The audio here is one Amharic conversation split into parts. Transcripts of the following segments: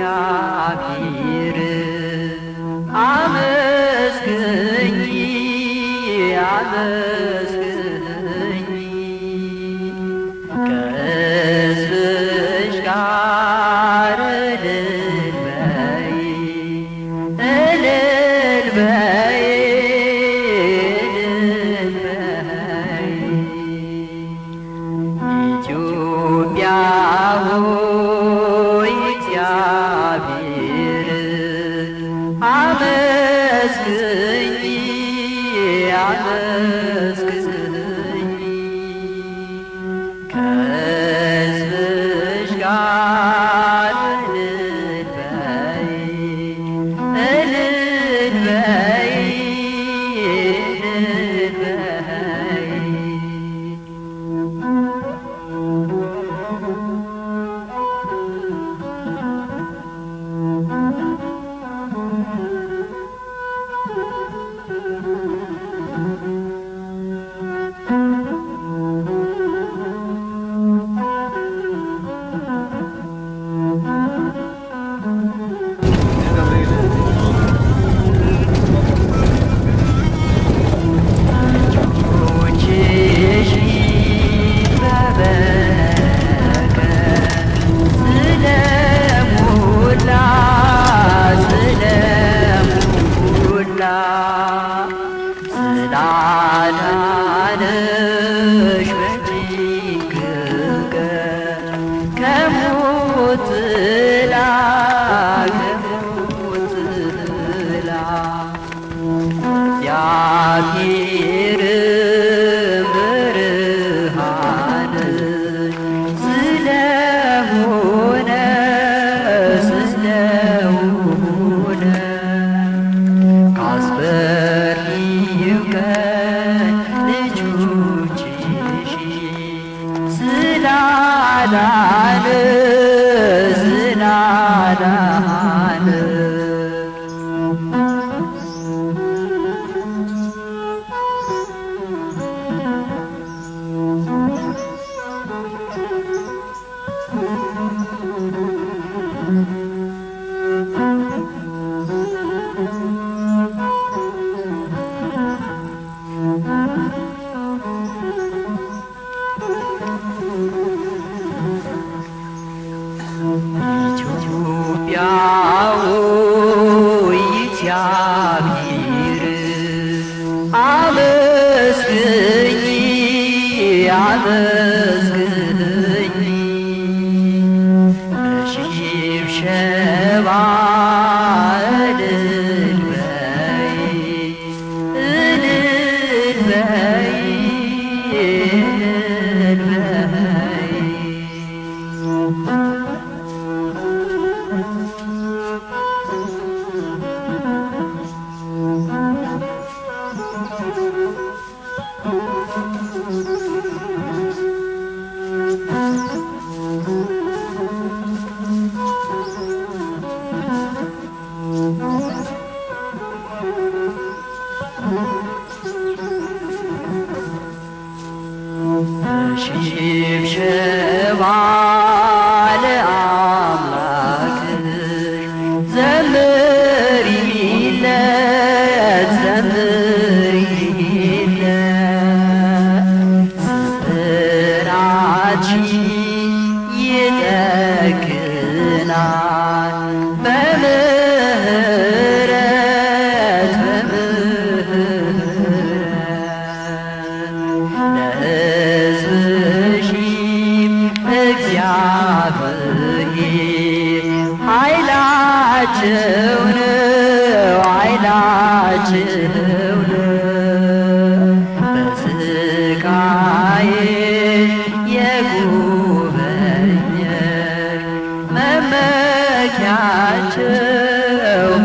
እግዚአብሔር አመስግኝ አመስግኝ ከሕዝብሽ ጋር እልል በይ እልል በይ እልል በይ ኢትዮጵያ ሆይ እግዚአብሔር አመስግኝ አመስግኝ ከሕዝብሽ ጋር እልል በይ እልል በይ እልል በይ ስላዳነሽ በጭንቅ ቀን ከሞት ጥላ ከሞት ጥላ እግዚአብሔር ብርሃን ስለሆነ ስለሆነ ካስፈሪው ቀን ልጆችሽ ስላዳነ ስላዳነ ኢትዮጵያ ሆይ እግዚአብሔር አመስግኝ አመስግኝ በሽብሸባ እልል በይ እልል በይ እልል በይ ሽብሸባ ለአምላክሽ ዘምሪለት ዘምሪለት ስብራትሽ ይጠግናል በምህረት እግዚአብሔር ኃይላቸው ነው ኃይላቸው ነው በስቃዬ የጎበኘኝ መመኪያቸው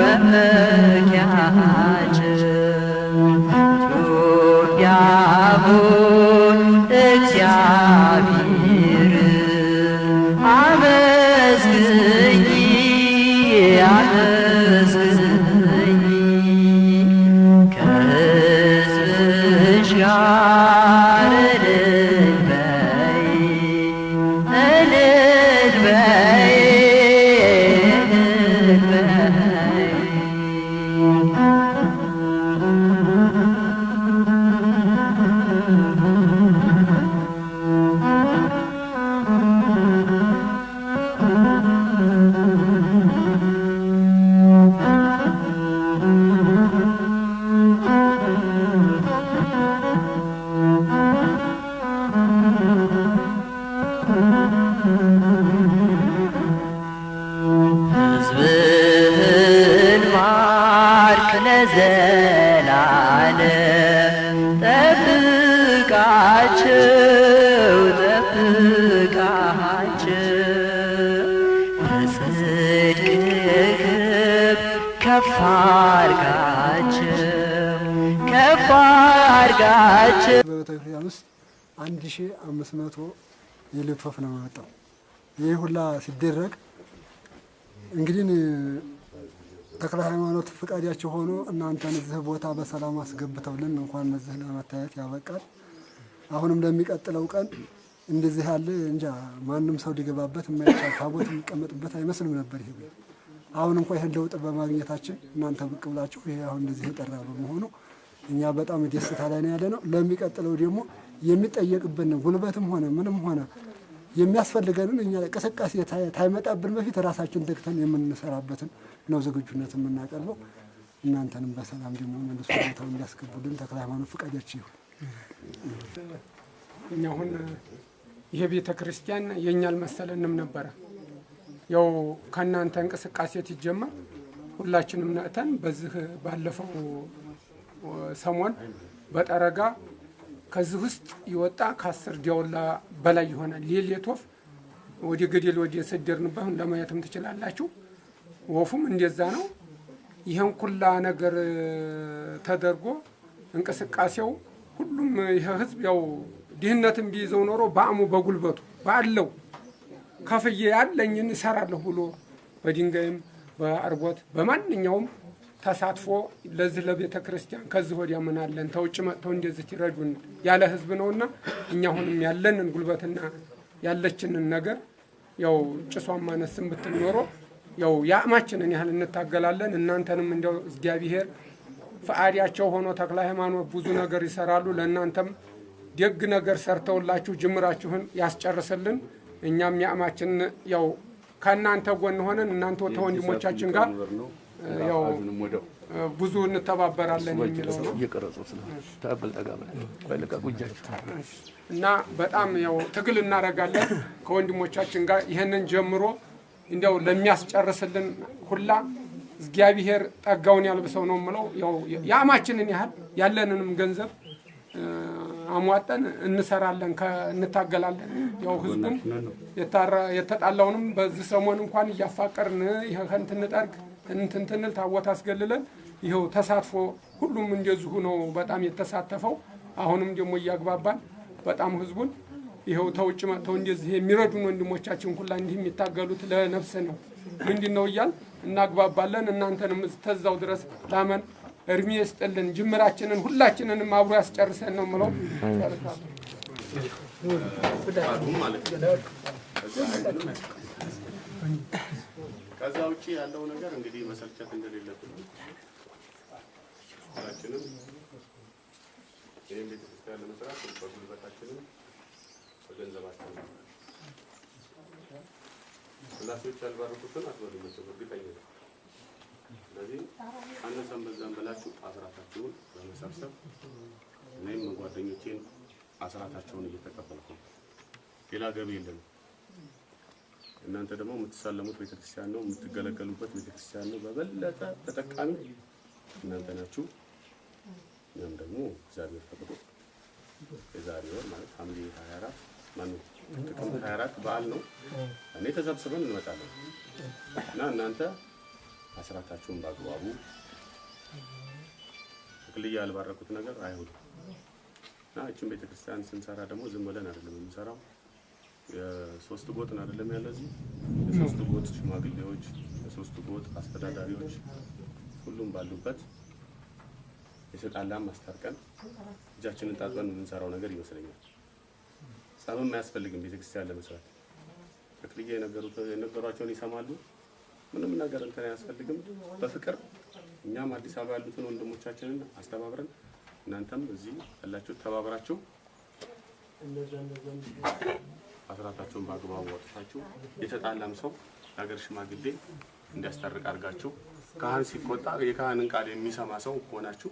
መመኪያቸው ኢትዮጵያ ሆይ እግዚአብሔር አመስግኝ አመስግኝ ከሕዝብሽ ጋር እልል በይ እልል በይ ሕዝብህን ማርክ ለዘላለም ጠብቃቸው በጽድቅህ ከፍ አድርጋቸው በቤተክርስቲያን ውስጥ 1500 የዕለት ወፍ ነው የመጣው። ይህ ሁላ ሲደረግ እንግዲህ ተክለ ሃይማኖት ፍቃዳቸው ሆኖ እናንተን እዚህ ቦታ በሰላም አስገብተውልን እንኳን እዚህ ለመታየት ያበቃል። አሁንም ለሚቀጥለው ቀን እንደዚህ ያለ እንጃ ማንም ሰው ሊገባበት የማይቻል ታቦት የሚቀመጥበት አይመስልም ነበር። ይሄ አሁን እንኳን ይሄን ለውጥ በማግኘታችን እናንተ ብቅ ብላችሁ ይሄ አሁን እንደዚህ የጠራ በመሆኑ እኛ በጣም ደስታ ላይ ነው ያለነው። ለሚቀጥለው ደግሞ የሚጠየቅብን ጉልበትም ሆነ ምንም ሆነ የሚያስፈልገንን እኛ እንቅስቃሴ ታይመጣብን በፊት ራሳችን ደግተን የምንሰራበትን ነው ዝግጁነት የምናቀርበው። እናንተንም በሰላም ደግሞ መልሶ ቦታው እንዲያስገቡልን ተክለ ሃይማኖት ፍቃዳችሁ ይሁን። እኛ አሁን ይሄ ቤተ ክርስቲያን የኛ አልመሰለንም ነበረ። ያው ከናንተ እንቅስቃሴ ሲጀመር ሁላችንም ነእተን በዚህ ባለፈው ሰሞን በጠረጋ ከዚህ ውስጥ ይወጣ ከ10 ዲያውላ በላይ ይሆናል። ሌሊት ወፍ ወዲ ገደል ወዲ ሰደርንበት ለማየትም ትችላላችሁ። ወፉም እንደዛ ነው። ይሄን ኩላ ነገር ተደርጎ እንቅስቃሴው ሁሉም ይሄ ህዝብ ያው ድህነትን ቢይዘው ኖሮ በአሙ በጉልበቱ ባለው ከፍዬ ያለኝን እሰራለሁ ብሎ በድንጋይም በአርቦት በማንኛውም ተሳትፎ ለዚህ ለቤተ ክርስቲያን ከዚህ ወዲያ ምን አለን ተውጭ መጥተው እንደዚህ ይረዱን ያለ ህዝብ ነውና እኛ አሁንም ያለንን ጉልበትና ያለችንን ነገር ያው ጭሷን ማነስም ብትኖሮ ያው ያማችንን ያህል እንታገላለን። እናንተንም እንደው እግዚአብሔር ፈቃዳቸው ሆኖ ተክለ ሃይማኖት ብዙ ነገር ይሰራሉ። ለእናንተም ደግ ነገር ሰርተውላችሁ ጅምራችሁን ያስጨርስልን። እኛም ያማችን ያው ከእናንተ ጎን ሆነን እናንተ ወንድሞቻችን ጋር ያው ብዙ እንተባበራለን የሚለው ነው። እና በጣም ያው ትግል እናደርጋለን ከወንድሞቻችን ጋር ይሄንን ጀምሮ እንደው ለሚያስጨርስልን ሁላ እግዚአብሔር ጠጋውን ያልብሰው ነው የምለው። ያው ያማችንን ያህል ያለንንም ገንዘብ አሟጠን እንሰራለን እንታገላለን። ያው ህዝቡም የተጣላውንም በዚህ ሰሞን እንኳን እያፋቀርን ይሄን ትንጠርግ እንትንትንል ታቦት አስገልለን ይሄው ተሳትፎ ሁሉም እንደዚሁ ነው በጣም የተሳተፈው። አሁንም ደግሞ እያግባባን በጣም ህዝቡን ይሄው ተውጭ መጥተው እንደዚህ የሚረዱን ወንድሞቻችን ሁላ እንዲህ የሚታገሉት ለነፍስ ነው ምንድነው እያል እናግባባለን። እናንተንም ተዛው ድረስ ላመን እርሚ ይስጥልን ጅምራችንን ሁላችንንም አብሮ ያስጨርሰን ነው የምለው። ከዛ ውጪ ያለው ነገር እንግዲህ መሰልቸት እንደሌለብን ሁላችንም ይሄን ቤተክርስቲያን ለመስራት በጉልበታችንም በገንዘባችንም ስላሴዎች ያልባረኩትን አትበሉም እርግጠኛ ነኝ። ስለዚህ አነሰም በዛም ብላችሁ አስራታችሁን በመሰብሰብ እኔም ጓደኞቼን አስራታቸውን እየተቀበልኩ ሌላ ገቢ የለም። እናንተ ደግሞ የምትሳለሙት ቤተክርስቲያን ነው የምትገለገሉበት ቤተክርስቲያን ነው። በበለጠ ተጠቃሚ እናንተ ናችሁ። እኛም ደግሞ እግዚአብሔር ፈቅዶ የዛሬ ወር ማለት ሐምሌ 24 ማነው ጥቅምት 24 በዓል ነው እኔ ተሰብስበን እንመጣለን እና እናንተ አስራታችሁን ባግባቡ ክልያ ያልባረኩት ነገር አይሁን እና እቺን ቤተክርስቲያን ስንሰራ ደግሞ ዝም ብለን አይደለም የምንሰራው። የሶስት ጎጥን አይደለም ያለዚህ የሶስት ጎጥ ሽማግሌዎች የሶስት ጎጥ አስተዳዳሪዎች ሁሉም ባሉበት የሰጣላም ማስተርቀን እጃችንን ጣጥበን የምንሰራው ነገር ይመስለኛል። ጸብም አያስፈልግም ቤተክርስቲያን ለመስራት ክልያ የነገሯቸውን ይሰማሉ። ምንም ነገር እንትን አያስፈልግም። በፍቅር እኛም አዲስ አበባ ያሉትን ወንድሞቻችንን አስተባብረን እናንተም እዚህ ያላችሁ ተባብራችሁ አስራታችሁን በአግባቡ ወጥታችሁ የተጣላም ሰው ሀገር ሽማግሌ እንዲያስታርቅ አድርጋችሁ ካህን ሲቆጣ የካህንን ቃል የሚሰማ ሰው ሆናችሁ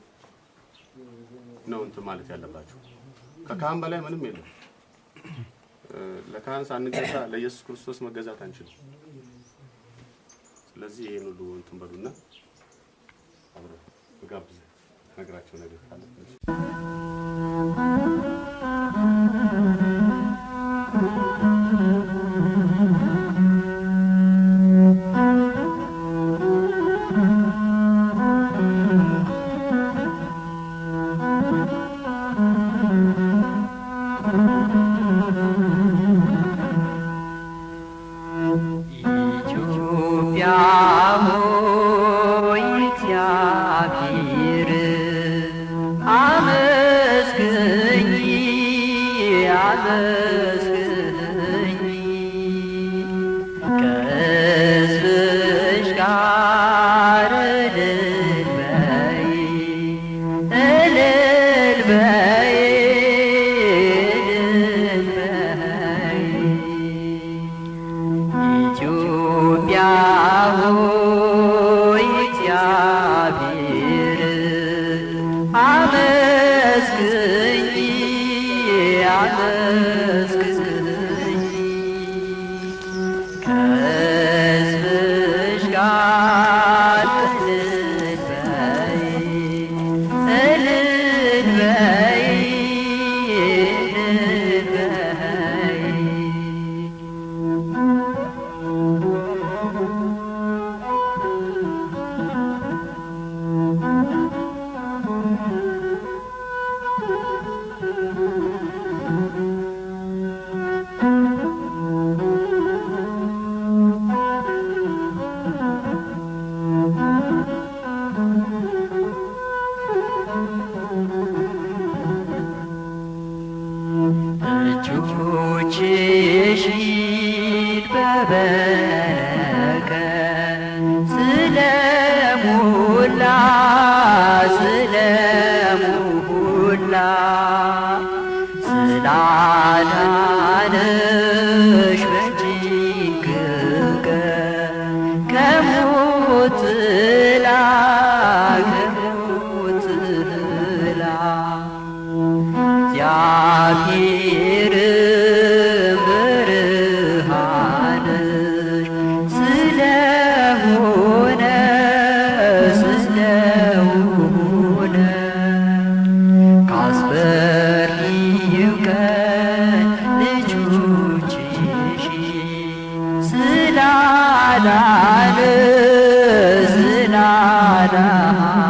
ነው እንትን ማለት ያለባችሁ። ከካህን በላይ ምንም የለም። ለካህን ሳንገዛ ለኢየሱስ ክርስቶስ መገዛት አንችልም። ስለዚህ ይሄን ሁሉ እንትን በሉና አብረን በጋብዘ ነግራቸው ነገር ካለ Sinada